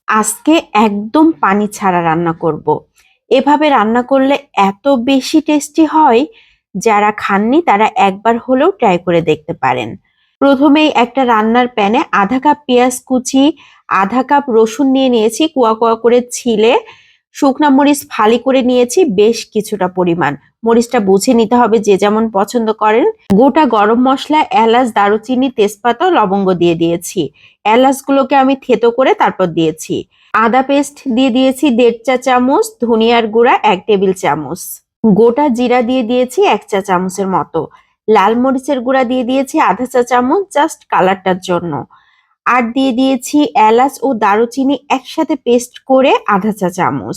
আজকে একদম পানি ছাড়া রান্না করব। এভাবে রান্না করলে এত বেশি টেস্টি হয়, যারা খাননি তারা একবার হলেও ট্রাই করে দেখতে পারেন। প্রথমেই একটা রান্নার প্যানে আধা কাপ পেঁয়াজ কুচি, আধা কাপ রসুন নিয়ে নিয়েছি, কুয়া কুয়া করে ছিলে। শুকনা মরিচ ফালি করে নিয়েছি বেশ কিছুটা পরিমাণ। মরিচটা বুঝে নিতে হবে যে যেমন পছন্দ করেন। গোটা গরম মশলা, এলাচ, দারুচিনি, তেজপাতা, লবঙ্গ দিয়ে দিয়েছি। এলাচগুলোকে আমি থেতো করে তারপর দিয়েছি। আদা পেস্ট দিয়ে দিয়েছি 1.5 চা চামচ, ধনিয়ার গুঁড়া 1 টেবিল চামচ, গোটা জিরা দিয়ে দিয়েছি 1 চা চামচের মতো, লাল মরিচের গুঁড়া দিয়ে দিয়েছি আধা চা চামচ জাস্ট কালারটার জন্য, আর দিয়ে দিয়েছি এলাচ ও দারুচিনি একসাথে পেস্ট করে আধা চা চামচ,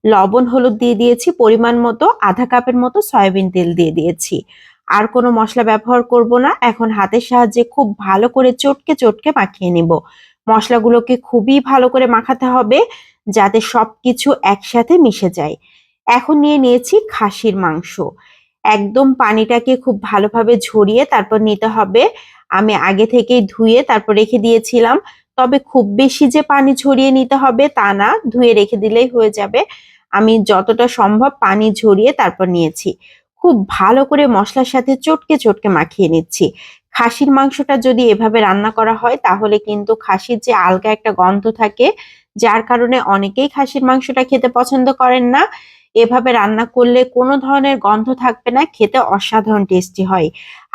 লবণ হলুদ দিয়ে দিয়েছি পরিমাণ মতো, আধা কাপের মতো সয়াবিন তেল দিয়ে দিয়েছি। আর কোনো মশলা ব্যবহার করব না। এখন হাতের সাহায্যে খুব ভালো করে চটকে চটকে মাখিয়ে নিব। মশলাগুলোকে খুবই ভালো করে মাখাতে হবে যাতে সবকিছু একসাথে মিশে যায়। এখন নিয়ে নিয়েছি খাসির মাংস। একদম পানিটাকে খুব ভালোভাবে ঝরিয়ে তারপর নিতে হবে। আমি আগে থেকেই ধুয়ে তারপর রেখে দিয়েছিলাম। তবে খুব বেশি যে পানি ঝরিয়ে নিতে হবে তা না, ধুয়ে রেখে দিলেই হয়ে যাবে। আমি যতটা সম্ভব পানি ঝরিয়ে তারপর নিয়েছি। খুব ভালো করে মশলার সাথে চটকে চটকে মাখিয়ে নিচ্ছি। খাসির মাংসটা যদি এভাবে রান্না করা হয় তাহলে কিন্তু খাসির যে আলগা একটা গন্ধ থাকে, যার কারণে অনেকেই খাসির মাংসটা খেতে পছন্দ করেন না। এভাবে রান্না করলে কোনো ধরনের গন্ধ থাকবে না, খেতে অসাধারণ টেস্টি হয়।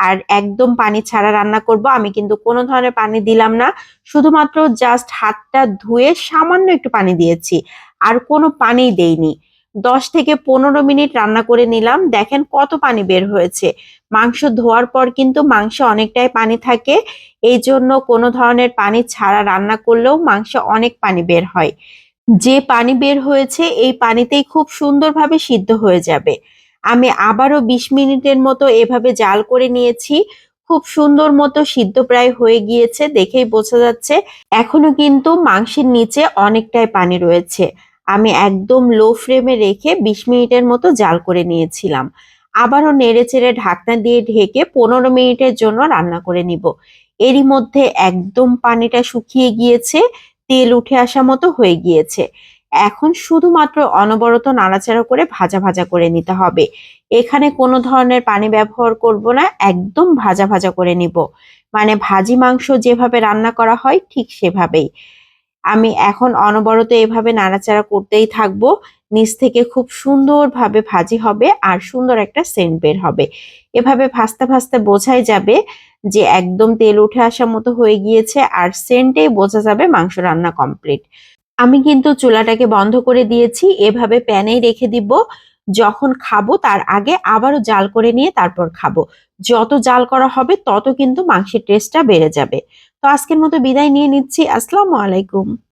আর একদম পানি ছাড়া রান্না করব। আমি কিন্তু কোনো ধরনের পানি দিলাম না, শুধুমাত্র জাস্ট হাতটা ধুয়ে সামান্য একটু পানি দিয়েছি, আর কোনো পানি দেইনি। 10 থেকে 15 মিনিট রান্না করে নিলাম। দেখেন কত পানি বের হয়েছে। মাংস ধোয়ার পর কিন্তু মাংসে অনেকটাই পানি থাকে, এই জন্য কোনো ধরনের পানি ছাড়া রান্না করলেও মাংসে অনেক পানি বের হয়। যে পানি বের হয়েছে এই পানিতেই খুব সুন্দরভাবে সিদ্ধ হয়ে যাবে। আমি আবারও 20 মিনিটের মতো এভাবে জাল করে নিয়েছি। খুব সুন্দর মতো সিদ্ধ প্রায় হয়ে গিয়েছে, দেখেই বোঝা যাচ্ছে। এখনো কিন্তু মাংসের নিচে অনেকটাই পানি রয়েছে। আমি একদম লো ফ্লেমে রেখে 20 মিনিটের মতো জাল করে নিয়েছিলাম। আবারও নেড়ে চেড়ে ঢাকনা দিয়ে ঢেকে 15 মিনিটের জন্য রান্না করে নিব। এরই মধ্যে একদম পানিটা শুকিয়ে গিয়েছে, তেল উঠে আসা মতো হয়ে গিয়েছে। এখন শুধুমাত্র অনবরত নাড়াচাড়া করে ভাজা ভাজা করে নিতে হবে। এখানে কোনো ধরনের পানি ব্যবহার করব না, একদম ভাজা ভাজা করে নিব। মানে ভাজি মাংস যেভাবে রান্না করা হয় ঠিক সেভাবেই। আমি এখন অনবরত এভাবে নাড়াচাড়া করতেই থাকবো। নিচ থেকে খুব সুন্দরভাবে ভাজি হবে আর সুন্দর একটা সেন্ট বের হবে। এভাবে ভাজতে ভাজতে বোঝাই যাবে যে একদম তেল উঠে আসা মতো হয়ে গিয়েছে, আর সেন্টেই বোঝা যাবে মাংস রান্না কমপ্লিট। আমি কিন্তু চুলাটাকে বন্ধ করে দিয়েছি, এভাবে প্যানেই রেখে দিব। যখন খাবো তার আগে আবারও জাল করে নিয়ে তারপর খাবো। যত জাল করা হবে তত কিন্তু মাংসের টেস্টটা বেড়ে যাবে। তো আজকের মতো বিদায় নিয়ে নিচ্ছি। আসসালামু আলাইকুম।